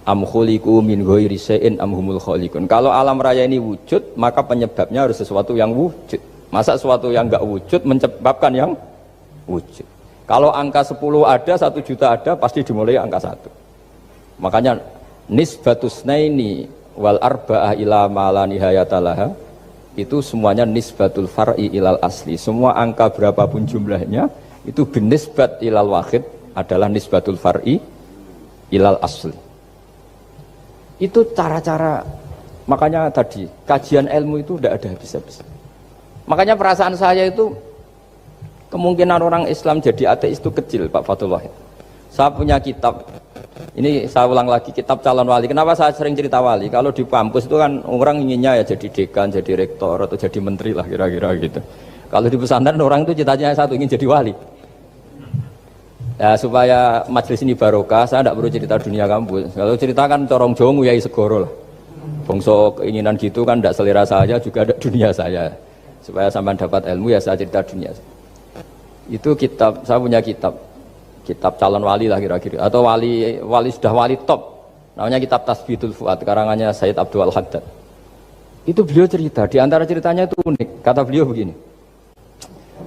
Am khuliqu min ghairi syai'in am humul khaliqun. Kalau alam raya ini wujud, maka penyebabnya harus sesuatu yang wujud. Masa sesuatu yang enggak wujud menyebabkan yang wujud. Kalau angka 10 ada, 1 juta ada, pasti dimulai angka 1. Makanya nisbatus naini wal arba'ah ila ma la nihayatalaha itu semuanya nisbatul far'i ilal asli. Semua angka berapapun jumlahnya itu binisbat ilal wahid adalah nisbatul far'i ilal asli. Itu cara-cara, makanya tadi kajian ilmu itu tidak ada habis-habis. Makanya perasaan saya itu kemungkinan orang Islam jadi ateis itu kecil, Pak Fathul Wahid. Saya punya kitab, ini saya ulang lagi, kitab calon wali. Kenapa saya sering cerita wali? Kalau di kampus itu kan orang inginnya ya jadi dekan, jadi rektor atau jadi menteri lah kira-kira gitu. Kalau di pesantren orang itu cita-citanya satu, ingin jadi wali. Ya supaya majelis ini barokah, saya tidak perlu cerita dunia kampus. Kalau ceritakan corong Jawa nguyai segoro lah. Bongso keinginan gitu kan tidak selera saya, juga ada dunia saya. Supaya sampai dapat ilmu ya saya cerita dunia. Itu kitab, saya punya kitab calon wali lah kira-kira, atau wali sudah wali top, namanya kitab Tasbitul Fuad, karangannya Sayyid Abdul Haddad. Itu beliau cerita, di antara ceritanya itu unik. Kata beliau begini,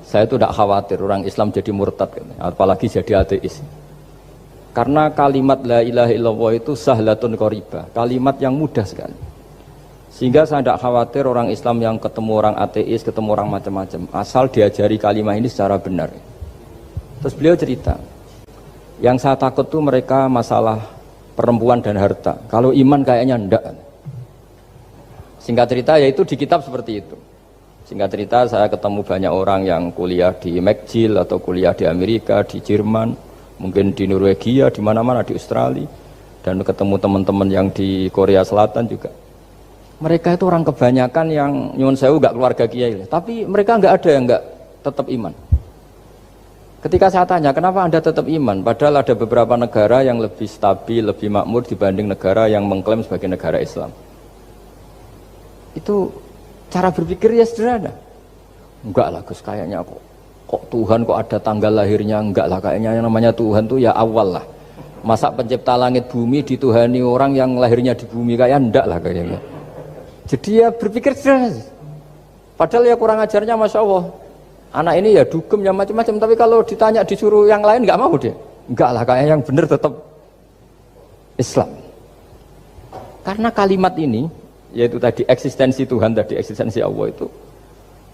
saya itu tidak khawatir orang Islam jadi murtad, apalagi jadi ateis, karena kalimat la ilaha illallah itu sahlatun qaribah, kalimat yang mudah sekali, sehingga saya tidak khawatir orang Islam yang ketemu orang ateis, ketemu orang macam-macam, asal diajari kalimat ini secara benar. Terus beliau cerita, yang saya takut tuh mereka masalah perempuan dan harta. Kalau iman kayaknya enggak. Singkat cerita yaitu di kitab seperti itu. Singkat cerita saya ketemu banyak orang yang kuliah di McGill atau kuliah di Amerika, di Jerman, mungkin di Norwegia, di mana-mana, di Australia, dan ketemu teman-teman yang di Korea Selatan juga. Mereka itu orang kebanyakan yang nyuwun sewu enggak keluarga kiai, tapi mereka enggak ada yang enggak tetap iman. Ketika saya tanya, kenapa Anda tetap iman? Padahal ada beberapa negara yang lebih stabil, lebih makmur dibanding negara yang mengklaim sebagai negara Islam. Itu cara berpikir ya sederhana. Enggak lah Gus, kayaknya kok Tuhan kok ada tanggal lahirnya? Enggak lah, kayaknya yang namanya Tuhan tuh ya awal lah. Masa pencipta langit bumi dituhani orang yang lahirnya di bumi? Kayak enggak lah kayaknya. Jadi ya berpikir sederhana. Padahal ya kurang ajarnya Masya Allah. Anak ini ya dugem ya macam-macam, tapi kalau ditanya disuruh yang lain nggak mau dia. Enggak lah, kayak yang benar tetap Islam. Karena kalimat ini, yaitu tadi eksistensi Tuhan, tadi eksistensi Allah itu,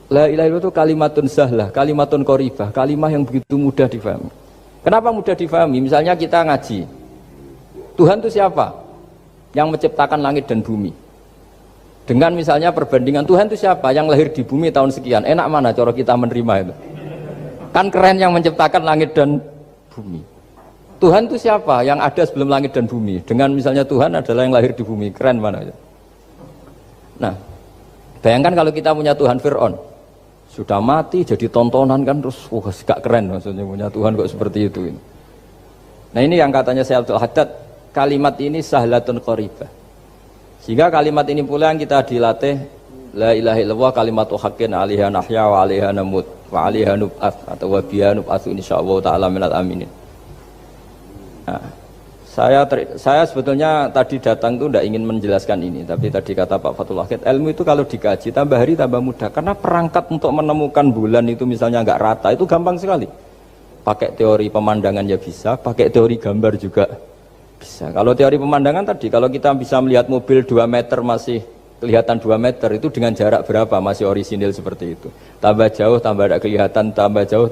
la ilaha illallah itu kalimatun sahlah, kalimatun qoribah, kalimah yang begitu mudah difahami. Kenapa mudah difahami? Misalnya kita ngaji, Tuhan itu siapa? Yang menciptakan langit dan bumi. Dengan misalnya perbandingan Tuhan itu siapa? Yang lahir di bumi tahun sekian. Enak mana cara kita menerima itu? Kan keren yang menciptakan langit dan bumi. Tuhan itu siapa? Yang ada sebelum langit dan bumi. Dengan misalnya Tuhan adalah yang lahir di bumi. Keren mana itu? Nah, bayangkan kalau kita punya Tuhan Fir'aun. Sudah mati jadi tontonan kan, terus gak keren maksudnya punya Tuhan kok seperti itu. Nah ini yang katanya Syekh Abdul Haddad, kalimat ini sahlatun qaribah. Sehingga kalimat ini pula yang kita dilatih, la ilaha illallah kalimatu haqqin 'alaiha nahya wa 'alaiha namut wa 'alaiha nub'ats atau wa biha nub'ats insyaallah taala minal aminin. Nah, saya sebetulnya tadi datang itu tidak ingin menjelaskan ini, tapi tadi kata Pak Fathul Wahid, ilmu itu kalau dikaji tambah hari tambah mudah, karena perangkat untuk menemukan bulan itu misalnya nggak rata itu gampang sekali. Pakai teori pemandangan ya bisa, pakai teori gambar juga bisa. Kalau teori pemandangan tadi, kalau kita bisa melihat mobil 2 meter masih kelihatan 2 meter, itu dengan jarak berapa masih orisinil seperti itu. Tambah jauh, tambah tidak kelihatan, tambah jauh.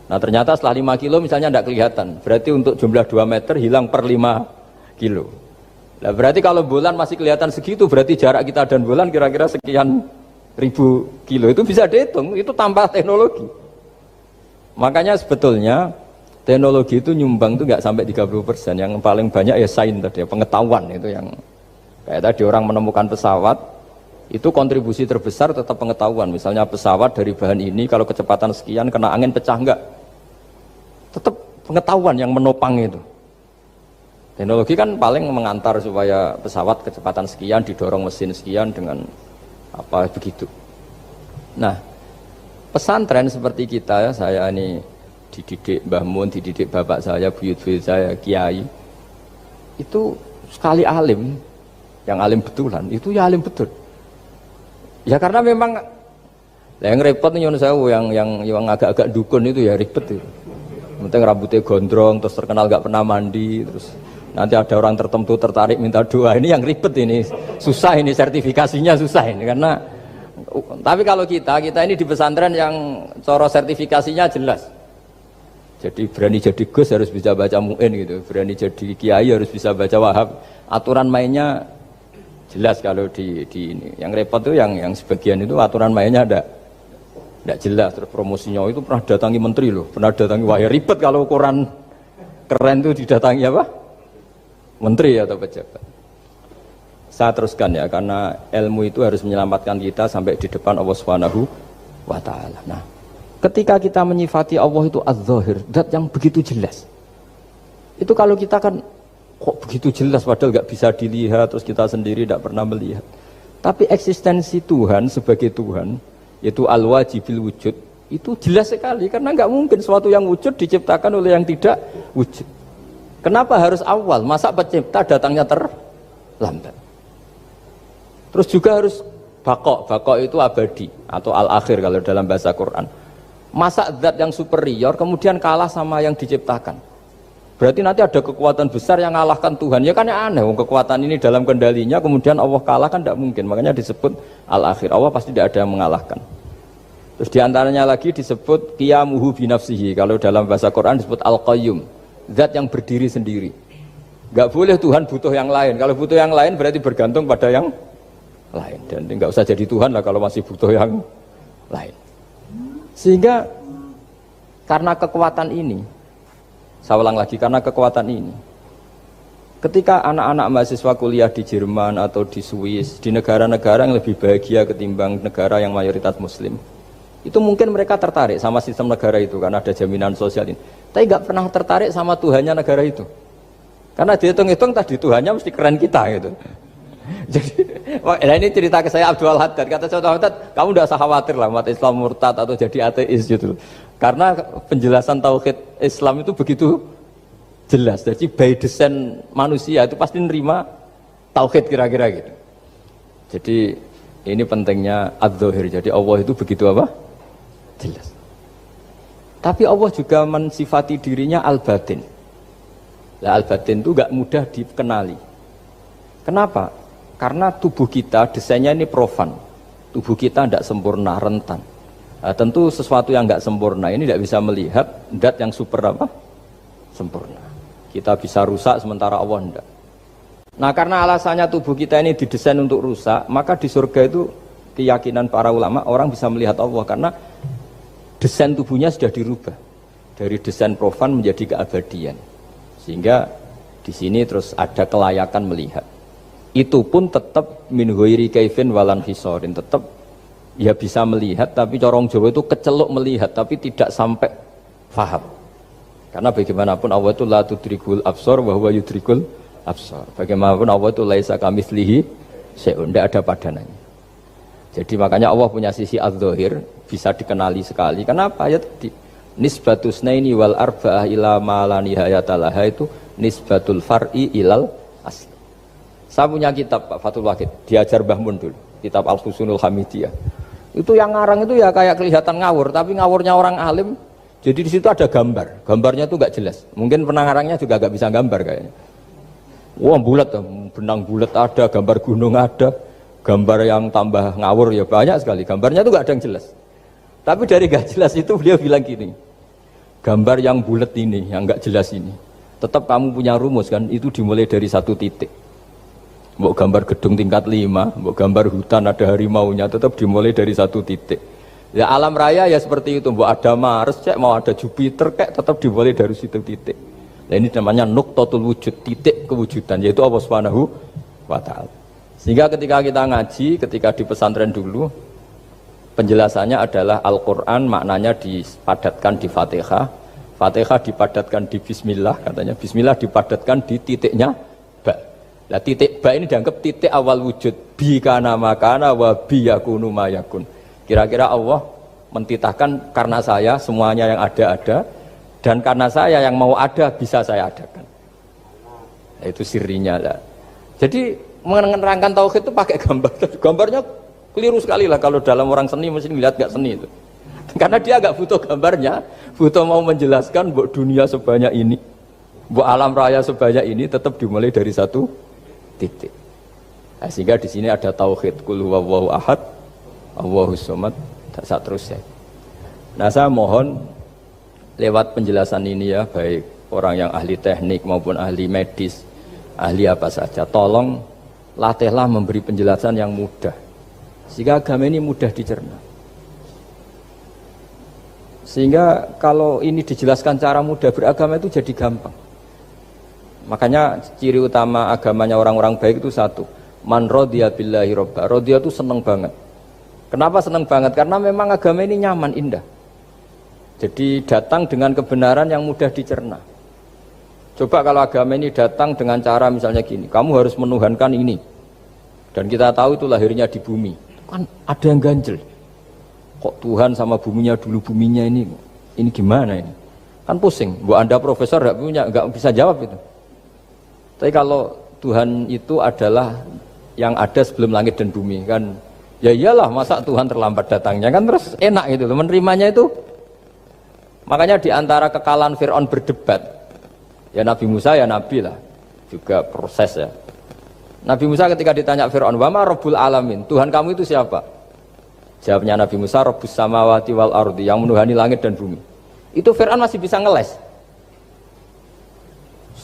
Nah ternyata setelah 5 kilo misalnya tidak kelihatan. Berarti untuk jumlah 2 meter hilang per 5 kilo. Nah berarti kalau bulan masih kelihatan segitu, berarti jarak kita dan bulan kira-kira sekian ribu kilo. Itu bisa dihitung, itu tambah teknologi. Makanya sebetulnya teknologi itu nyumbang itu nggak sampai 30%, yang paling banyak ya sains tadi, pengetahuan itu yang kayak tadi orang menemukan pesawat, itu kontribusi terbesar tetap pengetahuan. Misalnya pesawat dari bahan ini kalau kecepatan sekian kena angin pecah enggak, tetap pengetahuan yang menopang itu. Teknologi kan paling mengantar supaya pesawat kecepatan sekian didorong mesin sekian dengan apa begitu. Nah pesantren seperti kita, saya ini dididik Mbah Mun, dididik bapak saya, buyut-buyut saya, kiai, itu sekali alim, yang alim betulan, itu ya alim betul. Ya karena memang yang repot nih yang agak-agak dukun itu ya ribet itu. Penting rambutnya gondrong, terus terkenal gak pernah mandi, terus nanti ada orang tertentu tertarik minta doa, ini yang ribet ini, susah ini sertifikasinya susah ini karena. Tapi kalau kita ini di pesantren yang coro sertifikasinya jelas. Jadi berani jadi Gus harus bisa baca Mu'in gitu, berani jadi Kiai harus bisa baca Wahab. Aturan mainnya jelas kalau di ini. Yang repot tuh yang sebagian itu aturan mainnya tidak jelas. Terus promosinya itu pernah datangi menteri loh, pernah datangi wah ya ribet kalau ukuran keren tuh didatangi apa? Menteri atau pejabat. Saya teruskan ya, karena ilmu itu harus menyelamatkan kita sampai di depan Allah Subhanahu wa Ta'ala. Nah, ketika kita menyifati Allah itu az-zahir, zat yang begitu jelas. Itu kalau kita kan kok begitu jelas padahal nggak bisa dilihat, terus kita sendiri tidak pernah melihat. Tapi eksistensi Tuhan sebagai Tuhan, yaitu al-wajibil wujud, itu jelas sekali karena nggak mungkin suatu yang wujud diciptakan oleh yang tidak wujud. Kenapa harus awal? Masa pencipta datangnya terlambat? Terus juga harus bakok itu abadi atau al-akhir kalau dalam bahasa Quran. Masa zat yang superior kemudian kalah sama yang diciptakan. Berarti nanti ada kekuatan besar yang mengalahkan Tuhan. Ya kan ya aneh, kekuatan ini dalam kendalinya kemudian Allah kalah kan tidak mungkin. Makanya disebut al-akhir. Allah pasti tidak ada yang mengalahkan. Terus diantaranya lagi disebut qiyamuhu binafsihi. Kalau dalam bahasa Quran disebut al-qayyum, zat yang berdiri sendiri. Gak boleh Tuhan butuh yang lain. Kalau butuh yang lain berarti bergantung pada yang lain, dan nggak usah jadi Tuhan lah kalau masih butuh yang lain. Sehingga karena kekuatan ini, saya ulang lagi, karena kekuatan ini, ketika anak-anak mahasiswa kuliah di Jerman atau di Swiss, di negara-negara yang lebih bahagia ketimbang negara yang mayoritas Muslim, itu mungkin mereka tertarik sama sistem negara itu karena ada jaminan sosial ini. Tapi nggak pernah tertarik sama Tuhannya negara itu, karena dihitung-hitung tadi Tuhannya mesti keren kita gitu. Jadi, ini cerita ke saya Abdul Haddad. Kata saya Abdul Haddad, kamu tidak usah khawatir lah umat Islam murtad atau jadi ateis gitu. Karena penjelasan tauhid Islam itu begitu jelas. Jadi by design manusia itu pasti nerima tauhid kira-kira gitu. Jadi ini pentingnya adz-dzahir. Jadi Allah itu begitu apa? Jelas. Tapi Allah juga mensifati dirinya al-batin. Nah, al-batin itu gak mudah dikenali. Kenapa? Karena tubuh kita desainnya ini profan, tubuh kita tidak sempurna, rentan. Nah, tentu sesuatu yang nggak sempurna ini tidak bisa melihat zat yang super apa? Sempurna. Kita bisa rusak sementara Allah tidak. Nah karena alasannya tubuh kita ini didesain untuk rusak, maka di surga itu keyakinan para ulama orang bisa melihat Allah karena desain tubuhnya sudah dirubah dari desain profan menjadi keabadian. Sehingga di sini terus ada kelayakan melihat. Itu pun tetap min ghairi kaifin walan hisorin, tetap ya bisa melihat, tapi corong Jawa itu keceluk melihat tapi tidak sampai faham. Karena bagaimanapun Allah itu la tudrikul absar wa huwa yudrikul absar. Bagaimanapun Allah itu laisa kamitslihi syai'un, tidak ada padanannya. Jadi makanya Allah punya sisi adz-dzahir bisa dikenali sekali. Kenapa? Ya tadi nisbatus naini wal arba'ah ila ma la nihayata laha itu nisbatul far'i ilal asli. Saya punya kitab Pak Fathul Wahid, diajar Mbah Mun dulu, kitab Al-Husnul Hamidiyah. Itu yang ngarang itu ya kayak kelihatan ngawur, tapi ngawurnya orang alim. Jadi di situ ada gambar, gambarnya itu nggak jelas. Mungkin pengarangnya juga nggak bisa gambar kayaknya. Wah bulat, benang bulat ada, gambar gunung ada, gambar yang tambah ngawur ya banyak sekali. Gambarnya itu nggak ada yang jelas. Tapi dari nggak jelas itu beliau bilang gini, gambar yang bulat ini, yang nggak jelas ini, tetap kamu punya rumus kan? Itu dimulai dari satu titik. Mau gambar gedung tingkat 5, mau gambar hutan ada harimaunya, tetap dimulai dari satu titik. Ya alam raya ya seperti itu, mau ada Mars, cek mau ada Jupiter, kayak tetap dimulai dari situ titik. Nah, ini namanya nuqtatul wujud, titik kewujudan, yaitu Allah Subhanahu wa Ta'ala. Sehingga ketika kita ngaji, ketika di pesantren dulu, penjelasannya adalah Al-Quran maknanya dipadatkan di Fatihah, Fatihah dipadatkan di Bismillah, katanya Bismillah dipadatkan di titiknya ba. Nah titik ba ini dianggap titik awal wujud, bi kana makana wa bi yakunu mayakun. Kira-kira Allah mentitahkan karena saya semuanya yang ada, dan karena saya yang mau ada bisa saya adakan. Nah, itu sirinya lah. Jadi menerangkan tauhid itu pakai gambar. Gambarnya keliru sekali lah kalau dalam orang seni mesti ngeliat gak seni itu. Karena dia agak butuh gambarnya, butuh mau menjelaskan bahwa dunia sebanyak ini, bahwa alam raya sebanyak ini tetap dimulai dari satu titik. Nah, sehingga di sini ada tauhid qul huwallahu ahad, Allahus samad, dan seterusnya. Nah, saya mohon lewat penjelasan ini ya, baik orang yang ahli teknik maupun ahli medis, ahli apa saja, tolong latihlah memberi penjelasan yang mudah sehingga agama ini mudah dicerna. Sehingga kalau ini dijelaskan cara mudah beragama itu jadi gampang. Makanya ciri utama agamanya orang-orang baik itu satu, man radiya billahi robba. Radiya itu seneng banget. Kenapa seneng banget? Karena memang agama ini nyaman, indah. Jadi datang dengan kebenaran yang mudah dicerna. Coba kalau agama ini datang dengan cara misalnya gini, kamu harus menuhankan ini. Dan kita tahu itu lahirnya di bumi. Kan ada yang ganjel. Kok Tuhan sama buminya dulu, buminya ini gimana ini? Kan pusing. Bu Anda profesor nggak bisa jawab itu. Tapi kalau Tuhan itu adalah yang ada sebelum langit dan bumi, kan ya iyalah, masa Tuhan terlambat datangnya, kan terus enak gitu loh, menerimanya itu. Makanya diantara kekalahan Fir'aun berdebat, ya Nabi Musa ya Nabi lah, juga proses ya. Nabi Musa ketika ditanya Fir'aun, wa ma rabbul alamin, Tuhan kamu itu siapa? Jawabnya Nabi Musa, rabbus samawati wal ardi, yang menuhani langit dan bumi. Itu Fir'aun masih bisa ngeles.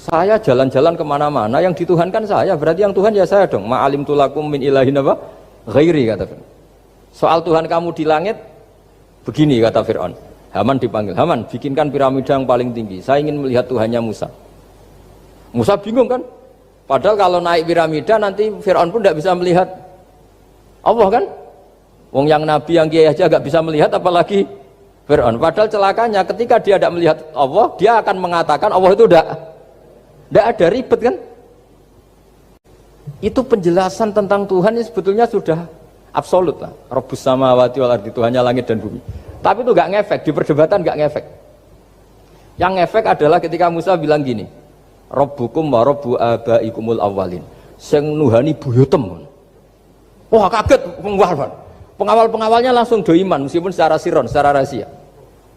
Saya jalan-jalan kemana-mana, yang dituhankan saya, berarti yang Tuhan ya saya dong. Ma'alim tulakum min ilahin apa? Ghairi, kata Fir'aun. Soal Tuhan kamu di langit, begini kata Fir'aun. Haman dipanggil, Haman bikinkan piramida yang paling tinggi, saya ingin melihat Tuhannya Musa. Musa bingung kan, padahal kalau naik piramida nanti Fir'aun pun tidak bisa melihat Allah kan. Wong yang nabi yang kiai aja gak bisa melihat, apalagi Fir'aun. Padahal celakanya ketika dia tidak melihat Allah, dia akan mengatakan Allah itu tidak ada, ribet kan. Itu penjelasan tentang Tuhan ini sebetulnya sudah absolut lah. Rabbus samawati wal ardi, Tuhannya langit dan bumi. Tapi itu gak ngefek, di perdebatan gak ngefek. Yang ngefek adalah ketika Musa bilang gini, Rabbukum wa rabbu abaikumul awwalin, sing nuhani buyutem. Wah kaget pengawal-pengawalnya langsung do iman, meskipun secara siron, secara rahasia.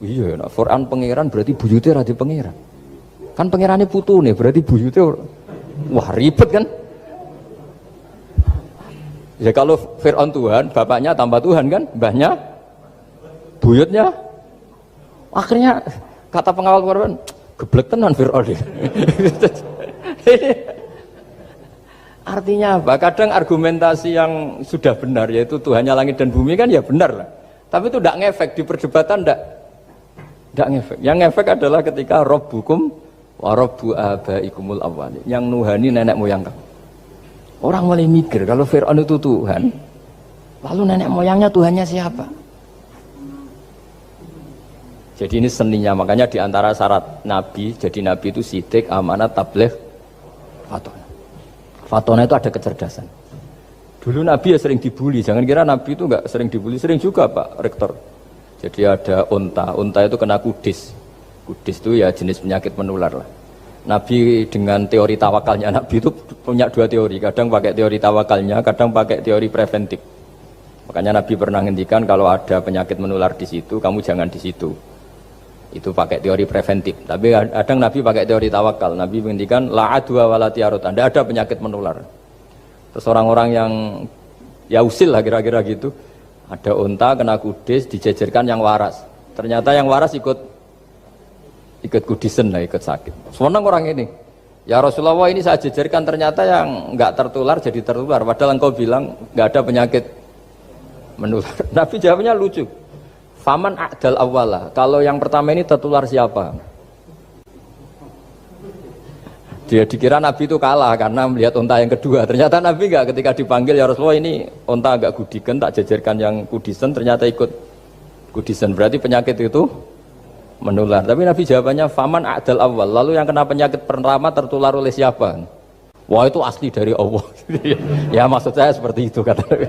Iya, nah, Quran pangeran berarti buyutnya radi pangeran. Kan pangerannya putu nih, berarti buyutnya wah ribet kan. Ya kalau Fir'aun Tuhan, bapaknya tambah Tuhan kan, mbahnya, buyutnya. Akhirnya kata pengawal Fir'aun, geblek tenan Fir'aun. Artinya apa? Kadang argumentasi yang sudah benar, yaitu Tuhannya langit dan bumi kan ya benar lah. Tapi itu tidak ngefek, di perdebatan tidak ngefek. Yang ngefek adalah ketika Rabbukum wa rabbu abaikumul awwalin, yang nuhani nenek moyang kamu. Orang mulai mikir kalau Fir'aun itu Tuhan, lalu nenek moyangnya Tuhannya siapa? Jadi ini seninya, makanya diantara syarat Nabi, jadi Nabi itu sidik, amanat, tabligh, fatona. Fatona itu ada kecerdasan. Dulu Nabi ya sering dibully, jangan kira Nabi itu enggak sering dibully, sering juga Pak Rektor. Jadi ada unta itu kena kudis. Kudis itu ya jenis penyakit menular lah. Nabi dengan teori tawakalnya, Nabi itu punya dua teori, kadang pakai teori tawakalnya, kadang pakai teori preventif. Makanya Nabi pernah ngendikan kalau ada penyakit menular di situ, kamu jangan di situ. Itu pakai teori preventif. Tapi kadang Nabi pakai teori tawakal. Nabi menghentikan la adwa wala tiarut. Tidak ada penyakit menular. Terus orang-orang yang ya usil lah kira-kira gitu. Ada unta kena kudis, dijejerkan yang waras. Ternyata yang waras ikut kudisen lah, ikut sakit. Senang orang ini. Ya Rasulullah, ini saya jejerkan, ternyata yang enggak tertular jadi tertular. Padahal engkau bilang enggak ada penyakit menular. Nabi jawabnya lucu. Faman a'dal awwala, kalau yang pertama ini tertular siapa? Dia dikira Nabi itu kalah karena melihat unta yang kedua. Ternyata Nabi enggak, ketika dipanggil ya Rasulullah ini unta agak gudikan, tak jejerkan yang kudisen, ternyata ikut kudisen. Berarti penyakit itu menular. Tapi Nabi jawabannya faman a'dal awwal, lalu yang kena penyakit pertama tertular oleh siapa? Wah itu asli dari Allah. Ya maksud saya seperti itu kata Nabi.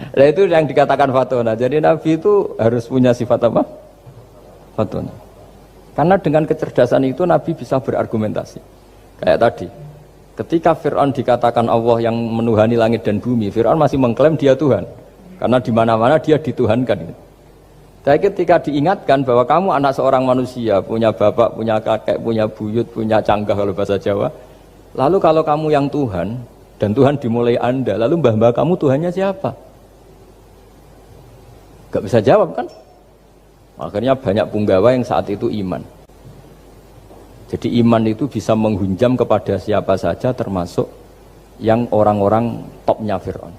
Nah itu yang dikatakan fatona. Jadi Nabi itu harus punya sifat apa? Fatona. Karena dengan kecerdasan itu Nabi bisa berargumentasi. Kayak tadi, Ketika Fir'aun dikatakan Allah yang menuhani langit dan bumi, Fir'aun masih mengklaim dia Tuhan. Karena di mana-mana dia dituhankan. Tapi ketika diingatkan bahwa kamu anak seorang manusia, punya bapak, punya kakek, punya buyut, punya canggah kalau bahasa Jawa. Lalu kalau kamu yang Tuhan, dan Tuhan dimulai Anda, lalu mbah-mbah kamu Tuhannya siapa? Gak bisa jawab kan? Akhirnya banyak punggawa yang saat itu iman. Jadi iman itu bisa menghunjam kepada siapa saja termasuk yang orang-orang topnya Fir'aun.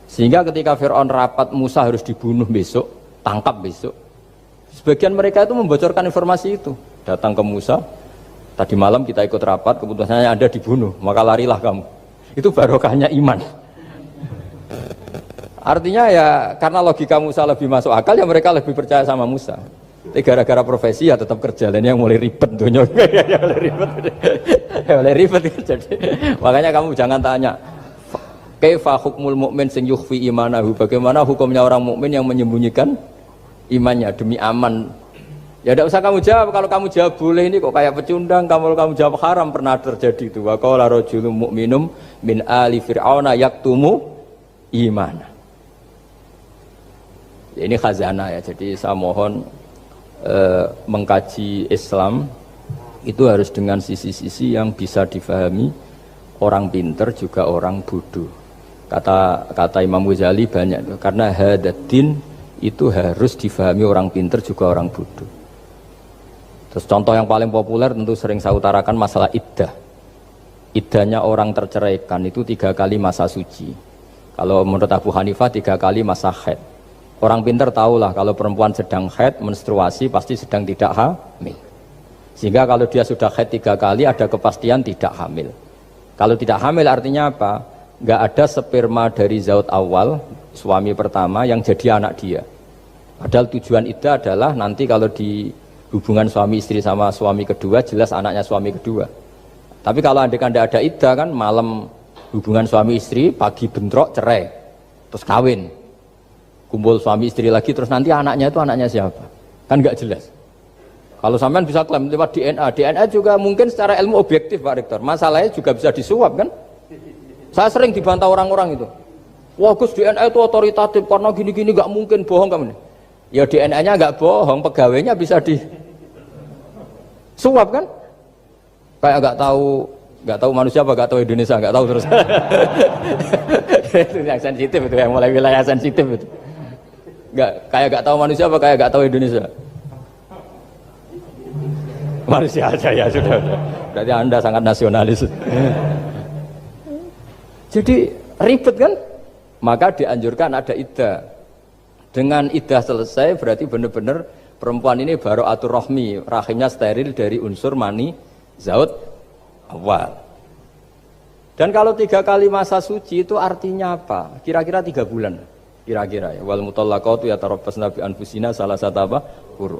Sehingga ketika Fir'aun rapat Musa harus dibunuh besok, tangkap besok. Sebagian mereka itu membocorkan informasi itu. Datang ke Musa, tadi malam kita ikut rapat, keputusannya Anda dibunuh, maka larilah kamu. Itu barokahnya iman. Artinya ya karena logika Musa lebih masuk akal, ya mereka lebih percaya sama Musa. Tapi gara-gara profesi ya tetap kerja, dan yang mulai ribet tuh mulai ribet jadi makanya kamu jangan tanya kaifa hukmul mukmin sing yukhfi imanahu, bagaimana hukumnya orang mukmin yang menyembunyikan imannya demi aman. Ya tidak usah kamu jawab. Kalau kamu jawab boleh ini kok kayak pecundang. Kalau kamu jawab haram, pernah terjadi itu. Wa qala rajulun mu'minum min ali fir'auna yaktumu imana. Ya, ini khazanah ya. Jadi saya mohon mengkaji Islam itu harus dengan sisi-sisi yang bisa difahami orang pinter juga orang bodoh. Kata Imam Ghazali banyak karena hadatin itu harus difahami orang pinter juga orang bodoh. Terus contoh yang paling populer tentu sering saya utarakan masalah iddah. Iddahnya orang terceraikan itu 3 kali masa suci. Kalau menurut Abu Hanifah 3 kali masa haid. Orang pinter tahulah kalau perempuan sedang haid, menstruasi pasti sedang tidak hamil. Sehingga kalau dia sudah haid 3 kali ada kepastian tidak hamil. Kalau tidak hamil artinya apa? Nggak ada sperma dari zaut awal, suami pertama yang jadi anak dia. Padahal tujuan iddah adalah nanti kalau di hubungan suami istri sama suami kedua jelas anaknya suami kedua. Tapi kalau andai kan tidak ada iddah kan malam hubungan suami istri, pagi bentrok cerai, terus kawin, kumpul suami istri lagi, terus nanti anaknya itu anaknya siapa? Kan nggak jelas. Kalau sampean bisa klaim lewat DNA juga mungkin secara ilmu objektif Pak Rektor. Masalahnya juga bisa disuap kan? Saya sering dibantah orang-orang itu. Wah Gus DNA itu otoritatif karena gini-gini nggak mungkin bohong kamu. Ya DNA-nya nggak bohong, pegawainya bisa disuap kan? Kayak nggak tahu manusia apa nggak tahu Indonesia nggak tahu terus. Itu yang sensitif itu yang mulai wilayah sensitif itu. Nggak tahu manusia apa kayak nggak tahu Indonesia. Manusia aja ya sudah. Berarti Anda sangat nasionalis. Jadi ribet kan? Maka dianjurkan ada iddah. Dengan iddah selesai berarti benar-benar perempuan ini baru atur rohmi, rahimnya steril dari unsur mani zaut awal. Dan kalau 3 kali masa suci itu artinya apa? Kira-kira 3 bulan. Kira-kira ya. Wal mutallaqatu yatarabbasna bi anfusina salah satu apa? Quru.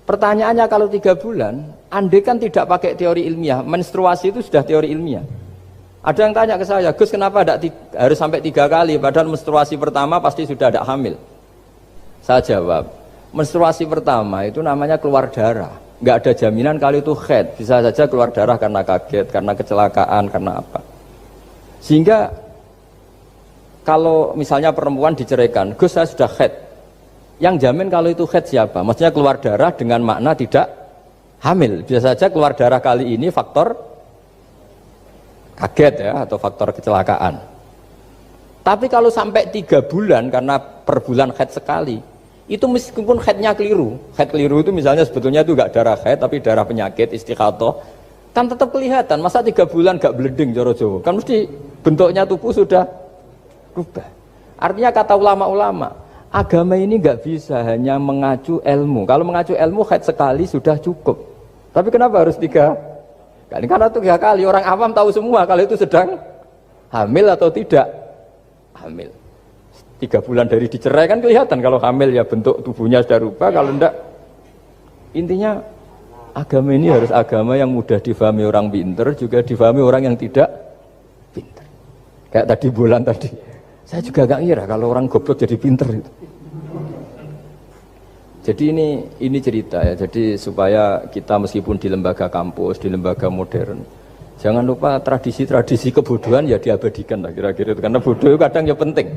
Pertanyaannya kalau 3 bulan, andai kan tidak pakai teori ilmiah, menstruasi itu sudah teori ilmiah. Ada yang tanya ke saya, Gus kenapa harus sampai 3 kali, padahal menstruasi pertama pasti sudah ada hamil. Saya jawab, menstruasi pertama itu namanya keluar darah. Nggak ada jaminan kalau itu haid, bisa saja keluar darah karena kaget, karena kecelakaan, karena apa. Sehingga kalau misalnya perempuan diceraikan, Gus saya sudah haid. Yang jamin kalau itu haid siapa? Maksudnya keluar darah dengan makna tidak hamil. Bisa saja keluar darah kali ini faktor kaget ya, atau faktor kecelakaan. Tapi kalau sampai 3 bulan karena per bulan haid sekali, itu meskipun haidnya keliru, haid keliru itu misalnya sebetulnya itu enggak darah haid tapi darah penyakit istikhadah, kan tetap kelihatan. Masa 3 bulan enggak bleeding Joro Jawa? Kan mesti bentuknya tubuh sudah berubah. Artinya kata ulama-ulama, agama ini enggak bisa hanya mengacu ilmu. Kalau mengacu ilmu haid sekali sudah cukup. Tapi kenapa harus 3 kali? Karena 3 kali orang awam tahu semua kalau itu sedang hamil atau tidak hamil. 3 bulan dari dicerai kan kelihatan kalau hamil ya bentuk tubuhnya sudah rubah, kalau enggak. Intinya agama ini harus agama yang mudah difahami orang pinter juga difahami orang yang tidak pinter. Kayak tadi bulan tadi, saya juga gak ngira kalau orang goblok jadi pinter itu. Jadi ini cerita ya, jadi supaya kita meskipun di lembaga kampus, di lembaga modern, Jangan lupa tradisi-tradisi kebodohan ya diabadikan lah kira-kira itu. Karena bodoh itu kadang ya penting.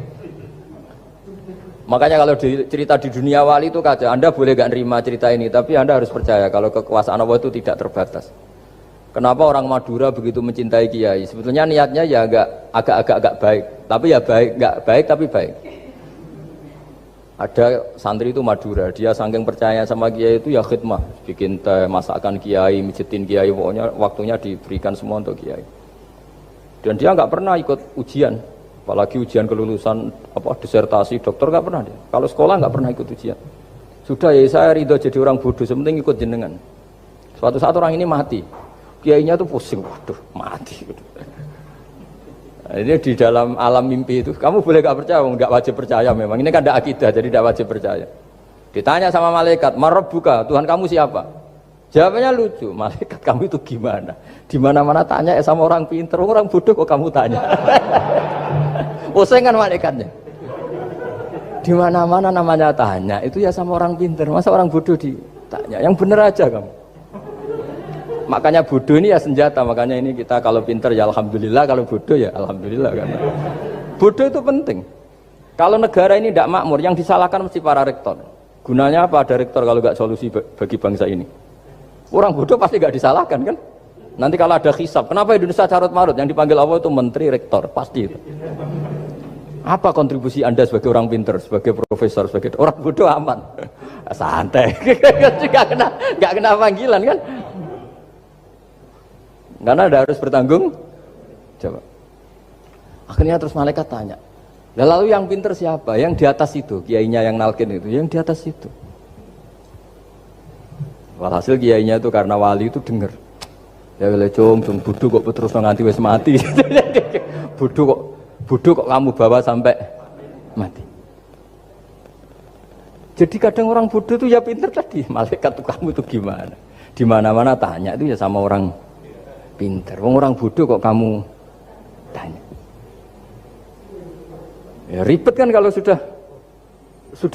Makanya kalau cerita di dunia wali itu kaca, Anda boleh gak nerima cerita ini, tapi Anda harus percaya kalau kekuasaan Allah itu tidak terbatas. Kenapa orang Madura begitu mencintai kiai? Sebetulnya niatnya ya agak baik, tapi ya nggak baik tapi baik. Ada santri itu Madura, dia saking percaya sama kiai itu ya khidmah, bikin teh, masakan kiai, mijitin kiai, pokoknya waktunya diberikan semua untuk kiai. Dan dia nggak pernah ikut ujian, apalagi ujian kelulusan disertasi dokter nggak pernah dia. Kalau sekolah nggak pernah ikut ujian. Sudah ya saya ridho jadi orang bodoh, sementing ikut jenengan. Suatu saat orang ini mati, kiainya tuh pusing, waduh mati. Ini di dalam alam mimpi itu, kamu boleh gak percaya, nggak wajib percaya memang. Ini kan ada akidah, jadi tidak wajib percaya. Ditanya sama malaikat, Marabbuka, Tuhan kamu siapa? Jawabannya lucu, malaikat kamu itu gimana? Di mana-mana tanya sama orang pinter, orang bodoh kok kamu tanya? Pusing kan malaikatnya. Di mana-mana namanya tanya, itu ya sama orang pinter, masa orang bodoh ditanya? Yang bener aja kamu. Makanya bodoh ini ya senjata, makanya ini kita kalau pinter ya alhamdulillah, kalau bodoh ya alhamdulillah. Karena bodoh itu penting. Kalau negara ini tidak makmur, yang disalahkan mesti para rektor. Gunanya apa ada rektor kalau nggak solusi bagi bangsa ini? Orang bodoh pasti nggak disalahkan kan? Nanti kalau ada hisab, kenapa Indonesia carut marut? Yang dipanggil Allah itu menteri rektor, pasti itu. Apa kontribusi Anda sebagai orang pinter, sebagai profesor, sebagai orang bodoh aman? Santai, nggak kena panggilan kan? Karena ada harus bertanggung jawab. Akhirnya terus malaikat tanya, lalu yang pinter siapa? Yang di atas itu, kiainya yang nalkin itu, yang di atas itu. Walhasil kiainya itu karena wali itu dengar, ya boleh cung bodoh kok terus nganti wis mati. bodoh kok kamu bawa sampai mati. Jadi kadang orang bodoh itu ya pinter tadi, malaikat tuh kamu itu gimana? Di mana-mana tanya itu ya sama orang pinter. Orang bodoh kok kamu tanya? Ya ribet kan kalau sudah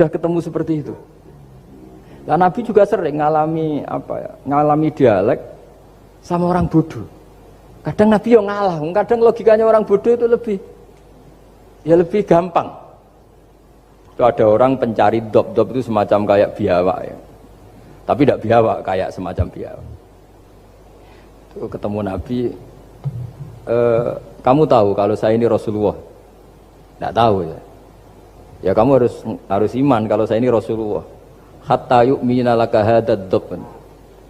ketemu seperti itu. Nah, Nabi juga sering ngalami dialek sama orang bodoh. Kadang Nabi yang ngalah, kadang logikanya orang bodoh itu lebih gampang. Itu ada orang pencari dop itu semacam kayak biawak ya. Tapi tidak biawak, kayak semacam biawak. Ketemu Nabi, kamu tahu kalau saya ini Rasulullah? Tidak tahu ya. Ya kamu harus iman kalau saya ini Rasulullah. Hatta yu'mina laka hadad dhab.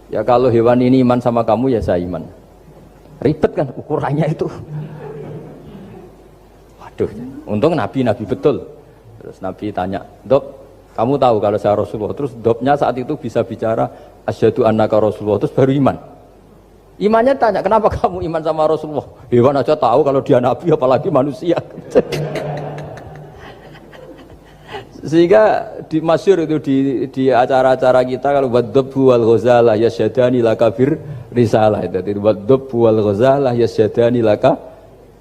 Ya kalau hewan ini iman sama kamu ya saya iman. Ribet kan ukurannya itu. Waduh, untung Nabi betul. Terus Nabi tanya, Dhab, kamu tahu kalau saya Rasulullah? Terus Dhabnya saat itu bisa bicara asyhadu annaka Rasulullah, terus baru iman. Imannya tanya, kenapa kamu iman sama Rasulullah? Hewan aja tahu kalau dia Nabi, apalagi manusia. Sehingga di masyhur itu di acara-acara kita kalau wadhabbu wal ghazalah yasyadani laka bir risalah itu wadhabbu wal ghazalah yasyadani laka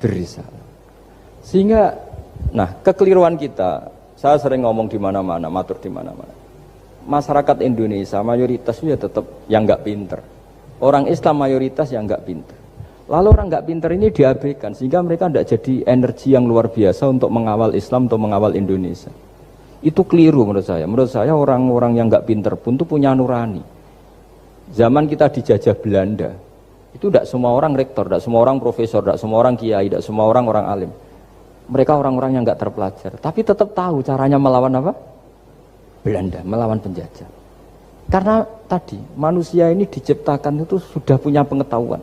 bir risalah. Sehingga nah kekeliruan kita, saya sering ngomong di mana-mana, matur di mana-mana. Masyarakat Indonesia mayoritas ya tetap yang enggak pinter. Orang Islam mayoritas yang enggak pinter. Lalu orang enggak pinter ini diabaikan sehingga mereka tidak jadi energi yang luar biasa untuk mengawal Islam atau mengawal Indonesia. Itu keliru menurut saya. Menurut saya orang-orang yang enggak pinter pun itu punya nurani. Zaman kita dijajah Belanda, itu tidak semua orang rektor, tidak semua orang profesor, tidak semua orang kiai, tidak semua orang alim. Mereka orang-orang yang enggak terpelajar, tapi tetap tahu caranya melawan apa? Belanda, melawan penjajah. Karena tadi manusia ini diciptakan itu sudah punya pengetahuan.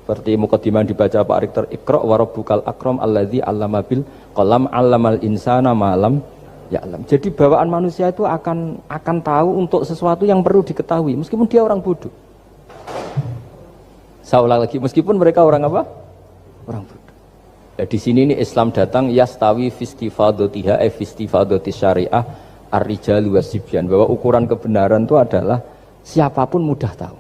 Seperti mukadimah dibaca Pak Rektor, Iqra wa rabbukal akram alladzi 'allama bil qalam 'allamal insana ma lam ya'lam. Jadi bawaan manusia itu akan tahu untuk sesuatu yang perlu diketahui meskipun dia orang bodoh. Saya ulang lagi, meskipun mereka orang apa? Orang bodoh. Ya, di sini ini Islam datang yastawi fistifadatiha fistifadati syariah ar-rijalu wasibyan, bahwa ukuran kebenaran itu adalah siapapun mudah tahu.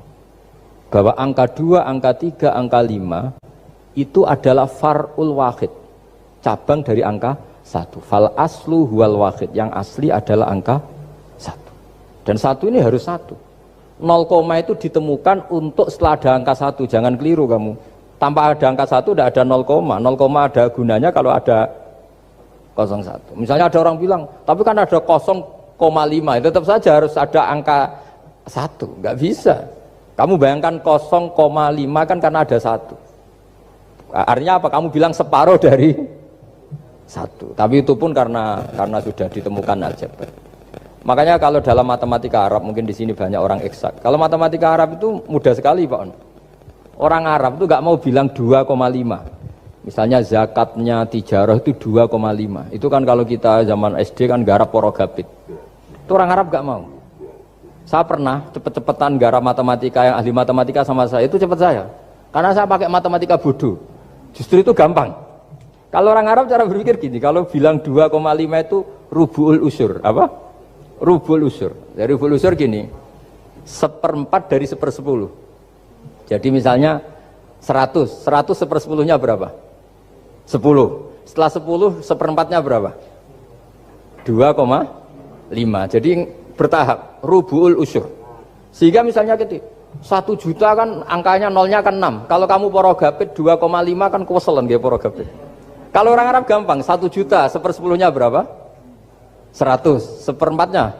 Bahwa angka 2, angka 3, angka 5 itu adalah far'ul wahid, cabang dari angka 1. Fal aslu huwal wahid, yang asli adalah angka 1. Dan 1 ini harus 1. 0, itu ditemukan untuk setelah ada angka 1, jangan keliru kamu. Tanpa ada angka 1 tidak ada 0, 0, ada gunanya kalau ada 01. Misalnya ada orang bilang, tapi kan ada 0,5, tetap saja harus ada angka 1, nggak bisa. Kamu bayangkan 0,5 kan karena ada 1. Artinya apa? Kamu bilang separuh dari 1. Tapi itu pun karena sudah ditemukan aljabar. Makanya kalau dalam matematika Arab, mungkin di sini banyak orang eksak. Kalau matematika Arab itu mudah sekali Pak On. Orang Arab itu nggak mau bilang 2,5. Misalnya zakatnya tijarah itu 2,5. Itu kan kalau kita zaman SD kan garap porogapit. Itu orang Arab nggak mau. Saya pernah cepet-cepetan garap matematika, yang ahli matematika sama saya itu cepet saya. Karena saya pakai matematika bodoh. Justru itu gampang. Kalau orang Arab cara berpikir gini, kalau bilang 2,5 itu rubu'ul usur. Apa? Rubu'ul usur. Dari rubu'ul usur gini, 1/4 dari 1/10. Jadi misalnya 100 1/10-nya berapa? 10. Setelah 10, 1/4-nya berapa? 2,5. Jadi bertahap, rubu'ul usur. Sehingga misalnya gitu, 1 juta kan angkanya nolnya kan 6. Kalau kamu porogapit 2,5 kan keweselan kayak porogapit. Kalau orang Arab gampang, 1 juta 1/10-nya berapa? 100. 1/4-nya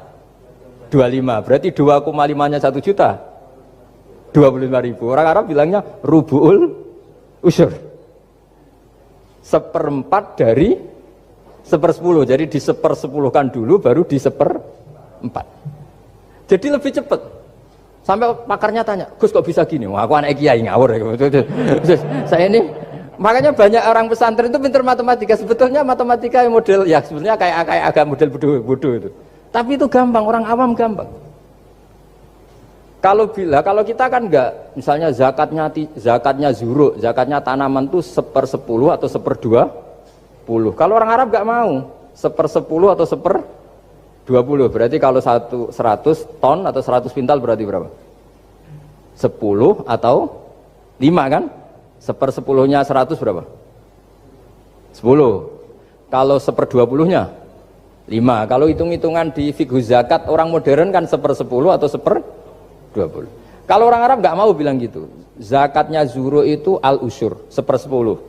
25. Berarti 2,5-nya 1 juta. 25.000. Orang Arab bilangnya rubu'ul usur. 1/4 dari 1/10. Jadi di 1/10-kan dulu baru di 1/4. Jadi lebih cepat. Sampai pakarnya tanya, Gus kok bisa gini? Wah, aku anak kiai ngawur. Saya ini, makanya banyak orang pesantren itu pintar matematika. Sebetulnya matematika yang model, ya sebenarnya kayak agak model bodoh itu. Tapi itu gampang, orang awam gampang. Kalau kita kan enggak, misalnya zakatnya zuruk, zakatnya tanaman itu 1/10 atau 1/20. Kalau orang Arab enggak mau 1/10 atau 1/20. Berarti kalau 100 ton atau 100 pintal berarti berapa? 10 atau 5 kan? 1/10-nya 100 berapa? 10. Kalau 1/20-nya 5. Kalau hitung-hitungan di fikih zakat orang modern kan 1/10 atau 1/20. Kalau orang Arab nggak mau bilang gitu. Zakatnya zuru itu al-usyur 1/10.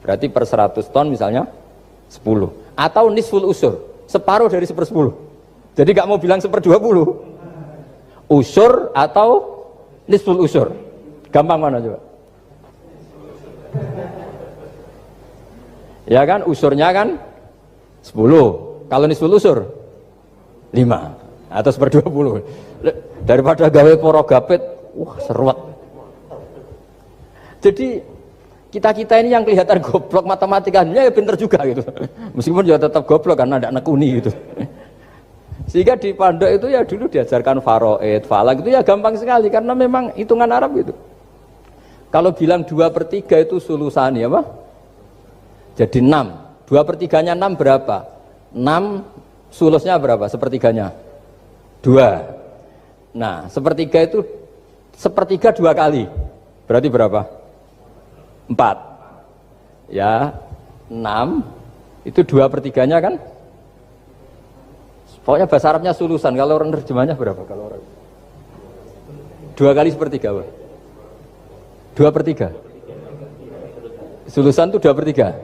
Berarti per 100 ton misalnya 10. Atau nisful usur, separuh dari 1/10. Jadi nggak mau bilang 1/20. Usur atau nisful usur. Gampang mana coba? Ya kan, usurnya kan 10. Kalau nisful usur 5 atau 1/20. Daripada gawe porogapit, wah seruat. Jadi kita ini yang kelihatan goblok matematikanya ya pinter juga gitu. Meskipun juga tetap goblok karena tidak nekuni gitu. Sehingga di pondok itu ya dulu diajarkan faraid, falak itu ya gampang sekali karena memang hitungan Arab gitu. Kalau bilang 2/3 itu sulusani apa? Jadi 6. 2/3-nya 6 berapa? 6 sulusnya berapa? Sepertiganya 2. Nah, 1/3 itu 1/3 2 kali. Berarti berapa? 4. Ya, 6 itu 2/3-nya kan? Pokoknya bahasa Arabnya sulusan. Kalau orang terjemahnya berapa? Kalau orang 2 kali 1/3 apa? 2/3. Sulusan itu 2/3.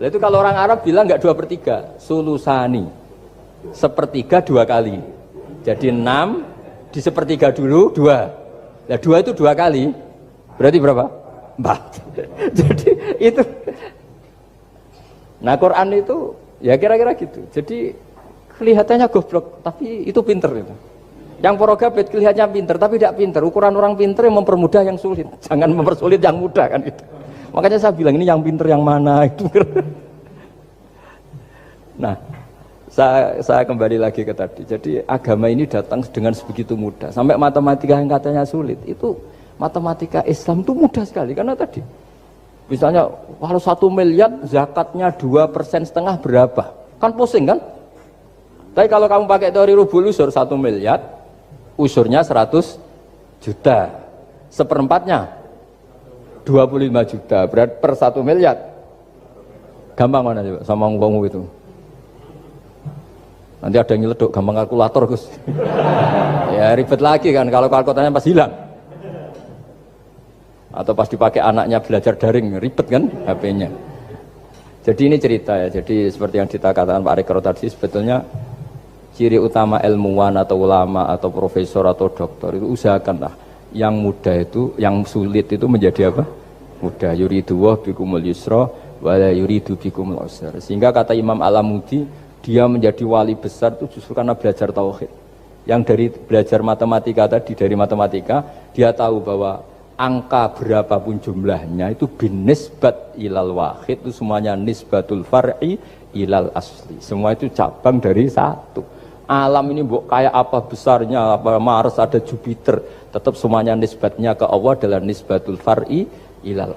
Nah, itu kalau orang Arab bilang enggak 2/3, sulusani. 1/3 2 kali. Jadi 6 di 1/3 dulu 2. Nah 2 itu 2 kali. Berarti berapa? 4. Jadi itu. Nah Quran itu ya kira-kira gitu. Jadi kelihatannya goblok, tapi itu pinter itu. Yang porogapit kelihatannya pinter, tapi tidak pinter. Ukuran orang pinter yang mempermudah yang sulit. Jangan mempersulit yang mudah kan itu. Makanya saya bilang ini yang pinter yang mana itu. Nah. Saya kembali lagi ke tadi. Jadi agama ini datang dengan sebegitu mudah. Sampai matematika yang katanya sulit, itu matematika Islam itu mudah sekali. Karena tadi, misalnya kalau 1 miliar zakatnya 2,5% berapa? Kan pusing kan? Tapi kalau kamu pakai teori rubul usur 1 miliar, usurnya 100 juta. 1/4-nya 25 juta. Berarti per 1 miliar. Gampang mana coba sama ngomong itu? Nanti ada yang nyeleduk gampang kalkulator Gus. Ya ribet lagi kan kalau kalkulatornya pas hilang. Atau pas dipakai anaknya belajar daring, ribet kan HP-nya. Jadi ini cerita ya, jadi seperti yang dikatakan Pak Rekro tadi, sebetulnya ciri utama ilmuwan atau ulama atau profesor atau dokter itu usahakanlah yang mudah itu, yang sulit itu menjadi apa? Mudah. Yuridu wa bikumul yusra wa la yuridu bikumul usra. Sehingga kata Imam Alamudi, dia menjadi wali besar itu justru karena belajar tauhid. Yang dari belajar matematika tadi, dari matematika dia tahu bahwa angka berapapun jumlahnya itu binisbat ilal wahid, itu semuanya nisbatul far'i ilal asli, semua itu cabang dari satu. Alam ini kayak apa besarnya, apa Mars ada Jupiter, tetap semuanya nisbatnya ke Allah adalah nisbatul far'i ilal